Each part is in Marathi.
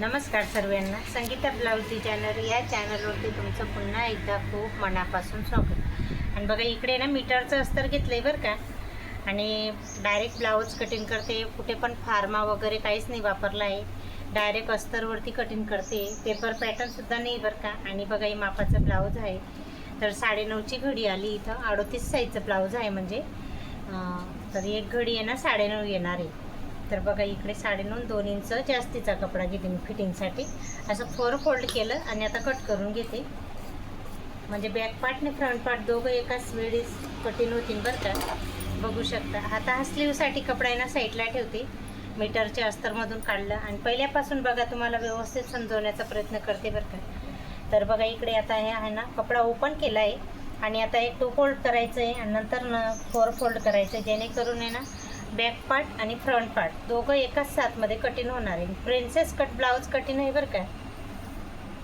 नमस्कार सर्वांना, संगीता ब्लाउजची चॅनल या चॅनलवरती तुमचं पुन्हा एकदा खूप मनापासून स्वागत. आणि बघा इकडे ना मीटरचं अस्तर घेतलं आहे बरं का. आणि डायरेक्ट ब्लाऊज कटिंग करते, कुठे पण फार्मा वगैरे काहीच नाही वापरला आहे. डायरेक्ट अस्तरवरती कटिंग करते, पेपर पॅटर्नसुद्धा नाही बरं का. आणि बघा ही मापाचं ब्लाऊज आहे, तर 9.5ची घडी आली इथं. 38 साईजचं ब्लाऊज आहे म्हणजे तर एक घडी आहे ना 9.5 येणार आहे. तर बघा इकडे 9.5 2 इंच जास्तीचा कपडा घेते मी फिटिंगसाठी. असं 4 फोल्ड केलं आणि आता कट करून घेते, म्हणजे बॅक पार्ट आणि फ्रंट पार्ट दोघं एकाच वेळेस कटिंग होतील बरं का. बघू शकता. आता हा स्लीवसाठी कपडा आहे ना साईडला ठेवते, मीटरच्या अस्तरमधून काढलं आणि पहिल्यापासून बघा तुम्हाला व्यवस्थित समजवण्याचा प्रयत्न करते बरं का. तर बघा इकडे आता हे आहे ना कपडा ओपन केला आहे आणि आता एक 2 फोल्ड करायचं आहे आणि नंतर 4 फोल्ड करायचं आहे, जेणेकरून आहे ना बॅक पार्ट आणि फ्रंट पार्ट दोघं एकाच साथमध्ये कटिंग होणार आहे. प्रिन्सेस कट ब्लाऊज कटिंग आहे बरं का.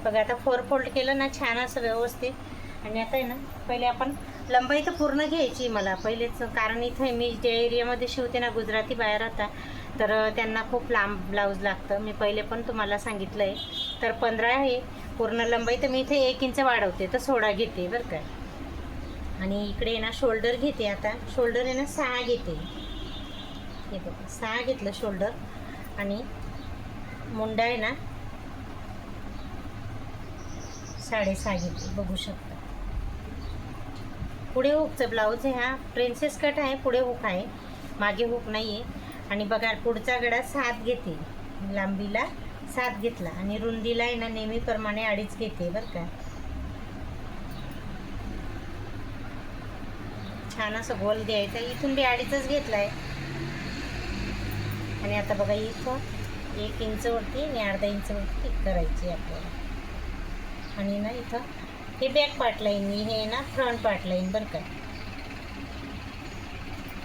बघा आता 4 फोल्ड केलं ना छान असं व्यवस्थित. आणि आता आहे ना पहिले आपण लंबाई तर पूर्ण घ्यायची मला पहिलेच, कारण इथं मी ज्या एरियामध्ये शिवते ना गुजराती बाहेर राहतात, तर त्यांना खूप लांब ब्लाऊज लागतं. मी पहिले पण तुम्हाला सांगितलं आहे. तर 15 आहे पूर्ण लंबाई, तर मी इथे 1 इंच वाढवते, तर 16 घेते बरं का. आणि इकडे ना शोल्डर घेते. आता शोल्डर आहे ना 6 घेते. हे बघा 6 घेतलं शोल्डर. आणि मुंडा आहे ना 6.5 घेते, बघू शकता. पुढे हुकचं ब्लाऊज आहे, हा प्रिन्सेस कट आहे, पुढे हुक आहे, मागे हुक नाही आहे. आणि बघा पुढचा गळा 7 घेते, लांबीला 7 घेतला आणि रुंदीला आहे ना नेहमीप्रमाणे 2.5 घेते बरं का. छान असं गोल द्यायचं, इथून बी 2.5च घेतला आहे. आणि आता बघा इथं 1 इंच वरती आणि अर्धा इंच वरती टिक करायची आपल्याला. आणि ना इथं हे बॅक पार्ट लाईन, हे ना फ्रंट पार्ट लाईन बरं का.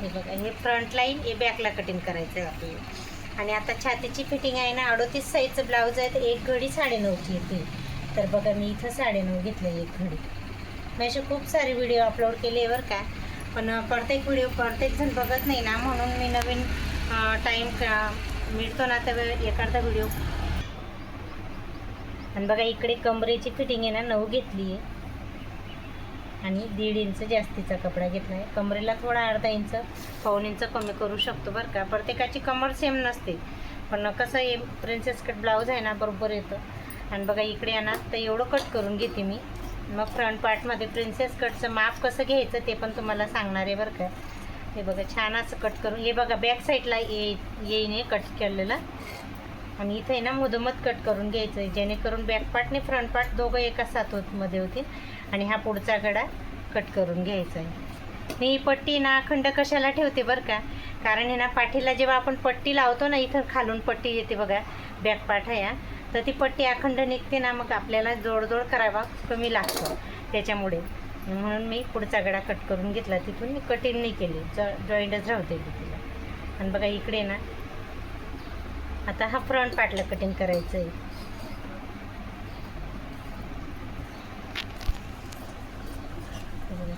हे बघा हे फ्रंट लाईन, हे बॅकला कटिंग करायचं आहे आपल्याला. आणि आता छातीची फिटिंग आहे ना 38 साईजचं ब्लाऊज आहे, तर एक घडी 9.5ची येते. तर बघा मी इथं 9.5 घेतलं एक घडी. मी असे खूप सारे व्हिडिओ अपलोड केले बरं का, पण प्रत्येकजण बघत नाही ना, म्हणून मी नवीन टाईम मिळतो ना तर एखादा व्हिडिओ. आणि बघा इकडे कमरेची फिटिंग आहे ना 9 घेतली आहे आणि 1.5 इंच जास्तीचा कपडा घेतला आहे. कमरेला थोडा अर्धा इंच 1.5 इंच कमी करू शकतो बरं का. प्रत्येकाची कमर सेम नसते, पण कसं हे प्रिन्सेस कट ब्लाऊज आहे ना बरोबर येतं. आणि बघा इकडे येणार तर एवढं कट करून घेते मी. मग फ्रंट पार्टमध्ये प्रिन्सेस कटचं माप कसं घ्यायचं ते पण तुम्हाला सांगणार आहे बरं का. हे बघा छान असं कट करून, हे बघा बॅक साईडला येईने कट केलेलं. आणि इथे ना मधोमध कट करून घ्यायचं आहे, जेणेकरून बॅक पार्ट आणि फ्रंट पार्ट दोघं एका साथमध्ये होतील. आणि हा पुढचा गळा कट करून घ्यायचा आहे. मी पट्टी ना अखंड कशाला ठेवते बरं का, कारण हे ना पाठीला जेव्हा आपण पट्टी लावतो ना, इथं खालून पट्टी येते बघा, बॅक पार्ट आहे, तर ती पट्टी अखंड निघते ना, मग आपल्याला जोडजोड करावा कमी लागतो त्याच्यामुळे. म्हणून मी पुढचा गळा कट करून घेतला, तिथून मी कटिंग नाही केली, जॉईंटच राहते तिला. आणि बघा इकडे ना आता हा फ्रंट पार्टला कटिंग करायचं आहे.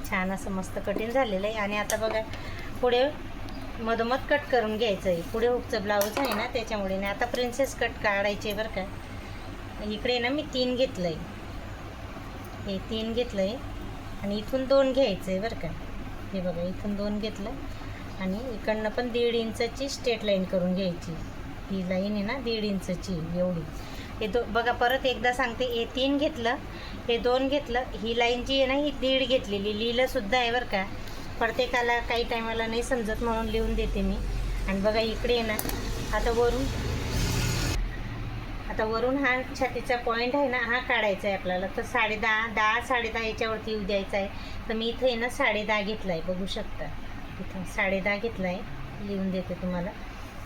छान असं मस्त कटिंग झालेलं आहे. आणि आता बघा पुढे मधोमध कट करून घ्यायचं आहे, पुढे हुकचं ब्लाऊज आहे ना त्याच्यामुळे. नाही आता प्रिन्सेस कट काढायचे बरं का. इकडे ना मी 3 घेतलं आहे, हे 3 घेतलं आहे आणि इथून 2 घ्यायचं आहे बरं का. हे बघा इथून 2 घेतलं आणि इकडनं पण 1.5 इंचाची स्ट्रेट लाईन करून घ्यायची. ही लाईन आहे ना 1.5 इंचाची एवढी. हे बघा परत एकदा सांगते, हे 3 घेतलं, हे 2 घेतलं, ही लाईन जी आहे ना ही 1.5 घेतलेली, लिहिलंसुद्धा आहे बरं का. प्रत्येकाला काही टायमाला नाही समजत म्हणून लिहून देते मी. आणि बघा इकडे आहे ना आता वरून हा छातीचा पॉईंट आहे ना हा काढायचा आहे आपल्याला. तर 10.5 10.5 याच्यावरती येऊ द्यायचा आहे. तर मी इथे ना 10.5 घेतला आहे, बघू शकता. इथं 10.5 घेतला आहे, लिहून देते तुम्हाला.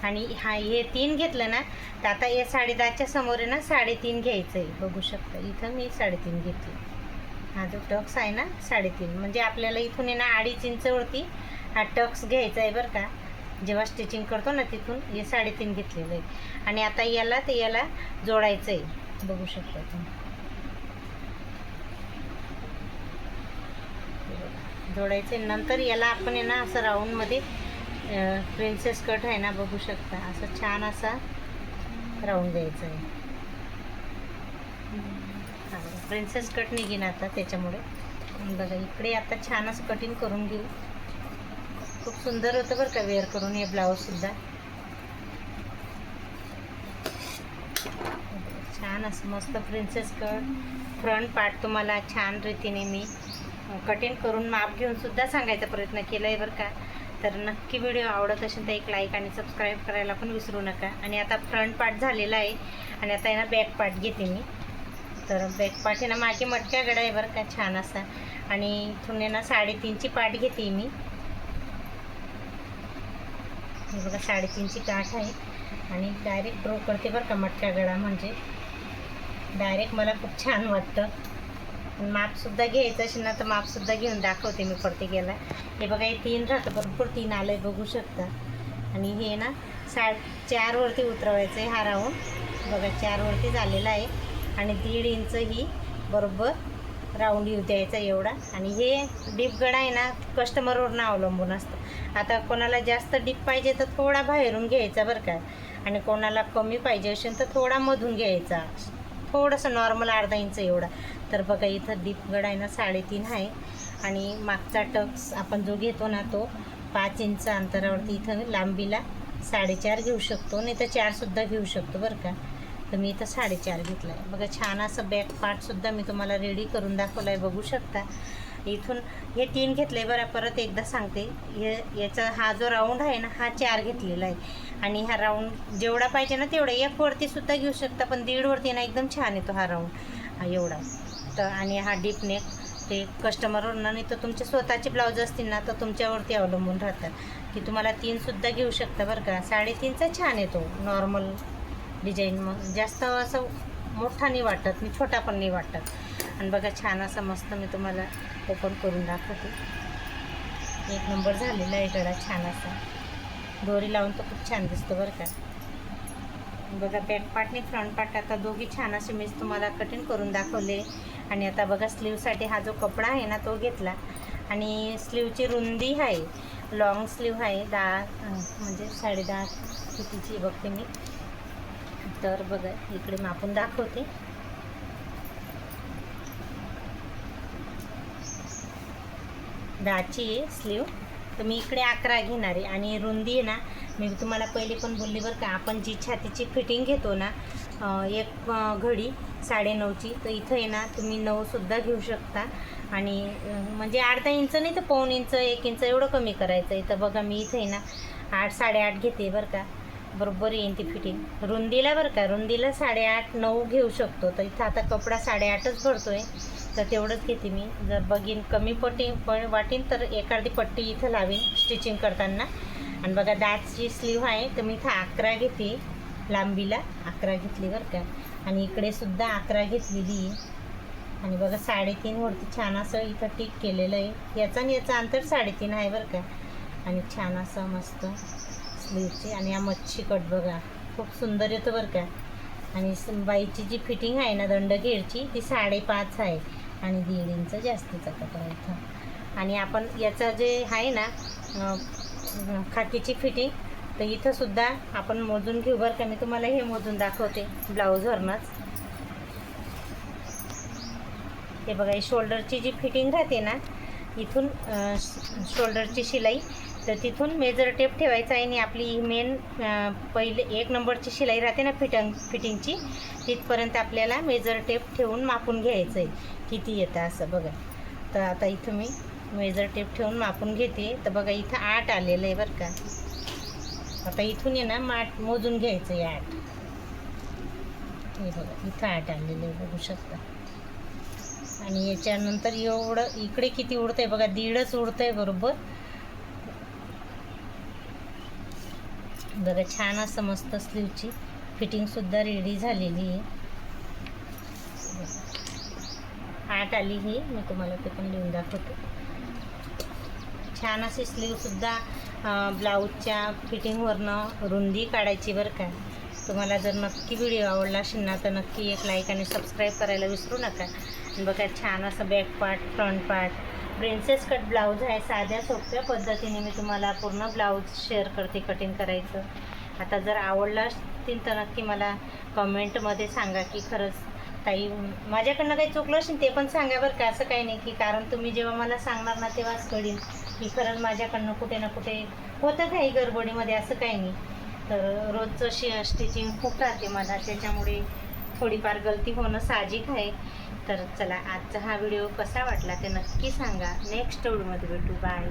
आणि हे 3 घेतलं ना, तर आता या 10.5च्या समोर आहे ना 3.5 घ्यायचं आहे, बघू शकता. इथं मी 3.5 घेतली. हा जो टक्स आहे ना 3.5, म्हणजे आपल्याला इथून आहे ना 2.5 इंचवरती हा टक्स घ्यायचा आहे बरं का. जेव्हा स्टिचिंग करतो ना तिथून हे 3.5 घेतलेलं आहे. आणि आता याला जोडायचं आहे, बघू शकता तुम्ही. जोडायचं आहे. नंतर याला आपण आहे ना असं राऊंडमध्ये प्रिन्सेस कट आहे ना, बघू शकता, असं छान असा राऊंड द्यायचा आहे. प्रिन्सेस कट निघेन आता त्याच्यामुळे. बघा इकडे आता छान असं कटिंग करून घेऊ. खूप सुंदर होतं बरं का वेअर करून हे ब्लाऊजसुद्धा. छान असं मस्त प्रिन्सेस कट फ्रंट पार्ट तुम्हाला छान रीतीने मी कटिंग करून माप घेऊन सुद्धा सांगायचा प्रयत्न केला आहे बरं का. तर नक्की व्हिडिओ आवडत असेल तर एक लाईक आणि सबस्क्राईब करायला पण विसरू नका. आणि आता फ्रंट पार्ट झालेला आहे आणि आता आहे ना बॅक पार्ट घेते मी. तर बॅक पार्ट आहे ना मागे मटक्या गळा आहे बरं का छान असा. आणि इथून आहे ना 3.5ची पार्ट घेते मी. हे बघा 3.5ची काठ आहे आणि डायरेक्ट ड्रॉ करते बरं का मटक्या गळा. म्हणजे डायरेक्ट मला खूप छान वाटतं. मापसुद्धा घ्यायचं असेल ना तर मापसुद्धा घेऊन दाखवते मी प्रत्येकाला. हे बघा हे 3 राहतं, भरपूर 3 आलं आहे बघू शकता. आणि हे ना 4वरती उतरवायचं आहे हा राऊंड. बघा 4वरती झालेला आहे आणि 1.5 इंच ही बरोबर राऊंड येऊ द्यायचा एवढा. आणि हे डीप गळा आहे ना कस्टमरवरनं अवलंबून असतं. आता कोणाला जास्त डीप पाहिजे तर थोडा बाहेरून घ्यायचा बरं का. आणि कोणाला कमी पाहिजे असेल तर थोडा मधून घ्यायचा, थोडंसं नॉर्मल 1/2 इंच एवढा. तर बघा इथं डीप गळा आहे ना 3.5 आहे आणि मागचा टक्स आपण जो घेतो ना तो 5 इंच अंतरावरती इथं लांबीला 4.5 घेऊ शकतो, नाही तर 4सुद्धा घेऊ शकतो बरं का. तर मी इथं 4.5 घेतला आहे. बघा छान असं बॅक पार्टसुद्धा मी तुम्हाला रेडी करून दाखवलं आहे बघू शकता. इथून हे 3 घेतले बरं. परत एकदा सांगते, याचा हा जो राऊंड आहे ना हा 4 घेतलेला आहे. आणि हा राऊंड जेवढा पाहिजे ना तेवढा 1वरती सुद्धा घेऊ शकता, पण 1.5वरती ना एकदम छान येतो हा राऊंड हा एवढा. तर आणि हा डीप नेक ते कस्टमरवरनं, नाही तर तुमचे स्वतःचे ब्लाऊज असतील ना तर तुमच्यावरती अवलंबून राहतात की तुम्हाला 3सुद्धा घेऊ शकता बरं का. 3.5चा छान येतो नॉर्मल डिझाईन. मग जास्त असं मोठा नाही वाटत, मी छोटा पण नाही वाटत. आणि बघा छान असं मस्त मी तुम्हाला ओपन करून दाखवते. 1 नंबर झालेला आहे गळा छान असा. दोरी लावून तर खूप छान दिसतो बरं का. बघा बॅक पार्ट आणि फ्रंट पार्ट आता दोघी छान असे मी तुम्हाला कटिंग करून दाखवले. आणि आता बघा स्लीवसाठी हा जो कपडा आहे ना तो घेतला. आणि स्लीवची रुंदी आहे, लॉंग स्लीव आहे 10 म्हणजे 10.5 कितीची बघते मी. तर बघा इकडे मापून दाखवते. 10ची आहे स्लीव. तर मी इकडे 11 घेणार आहे. आणि रुंदी आहे ना मी तुम्हाला पहिले पण बोलली बरं का, आपण जी छातीची फिटिंग घेतो ना एक घडी 9.5ची, तर इथं आहे ना तुम्ही 9सुद्धा घेऊ शकता. आणि म्हणजे 1/2 इंच नाही तर 1 इंच 1 इंच एवढं कमी करायचं आहे. तर बघा मी इथं आहे ना 8-8.5 घेते बरं का. बरोबर येईन ती फिटिंग रुंदीला बरं का. रुंदीला 8.5-9 घेऊ शकतो. तर इथं आता कपडा 8.5च भरतो आहे तर तेवढंच घेते मी. जर बघीन कमी वाटेन तर एखादी पट्टी इथं लावीन स्टिचिंग करताना. आणि बघा 10ची स्लीव आहे तर मी इथं 11 घेते, लांबीला 11 घेतली बरं का. आणि इकडे सुद्धा 11 घेतलेली आहे. आणि बघा 3.5वरती छान असं इथं टिक केलेलं आहे. याचा आणि याचं अंतर 3.5 आहे बरं का. आणि छान असं मस्त स्लीवची. आणि हा मच्छी कट बघा खूप सुंदर येतो बरं का. आणि बाईची जी फिटिंग आहे ना दंडघेरची ती 5.5 आहे आणि 1.5 इंच जास्तीचा कपडा इथं. आणि आपण याचा जे आहे ना खाकीची फिटिंग तर इथंसुद्धा आपण मोजून घेऊ बरं का. मी तुम्हाला हे मोजून दाखवते ब्लाऊजवरनंच. हे बघा ही शोल्डरची जी फिटिंग राहते ना इथून शोल्डरची शिलाई, तर तिथून मेजर टेप ठेवायचा आहे. आणि आपली मेन पहिले 1 नंबरची शिलाई राहते ना फिटिंगची तिथपर्यंत आपल्याला मेजर टेप ठेवून मापून घ्यायचं आहे किती येतं असं बघा. तर आता इथं मी मेजर टेप ठेवून मापून घेते. तर बघा इथं 8 आलेलं आहे बरं का. आता इथून आहे ना मोजून घ्यायचं आहे 8. हे बघा इथं 8 आलेलं आहे बघू शकता. आणि याच्यानंतर एवढं इकडे किती उडतं आहे बघा, 1.5च उडतं आहे बरोबर. बघा छान असं मस्त स्लीवची फिटिंगसुद्धा रेडी झालेली आहे. 8 आली ही, मी तुम्हाला ते पण लिहून दाखवते. छान अशी स्लीवसुद्धा ब्लाऊजच्या फिटिंगवरनं रुंदी काढायची बरं का. तुम्हाला जर नक्की व्हिडिओ आवडला असेल ना तर नक्की एक लाईक आणि सबस्क्राईब करायला विसरू नका. आणि बघा छान असं back part front part princess cut blouse आहे. साध्या सोप्या पद्धतीने मी तुम्हाला पूर्ण ब्लाऊज शेअर करते कटिंग करायचं. आता जर आवडलं असतील तर नक्की मला कमेंटमध्ये सांगा की खरंच ताई माझ्याकडनं काही चुकलं असेल ते पण सांगा बरं का, असं काही नाही की कारण तुम्ही जेव्हा मला सांगणार ना तेव्हाच कळीन की खरंच माझ्याकडनं कुठे ना कुठे होतं काही गडबडीमध्ये, असं काही नाही. तर रोजचं स्टिचिंग खूप राहते मला, त्याच्यामुळे थोडीफार गलती होणं साहजिक आहे. तर चला, आजचा हा व्हिडिओ कसा वाटला ते नक्की सांगा. नेक्स्ट व्हिडिओमध्ये भेटू. बाय.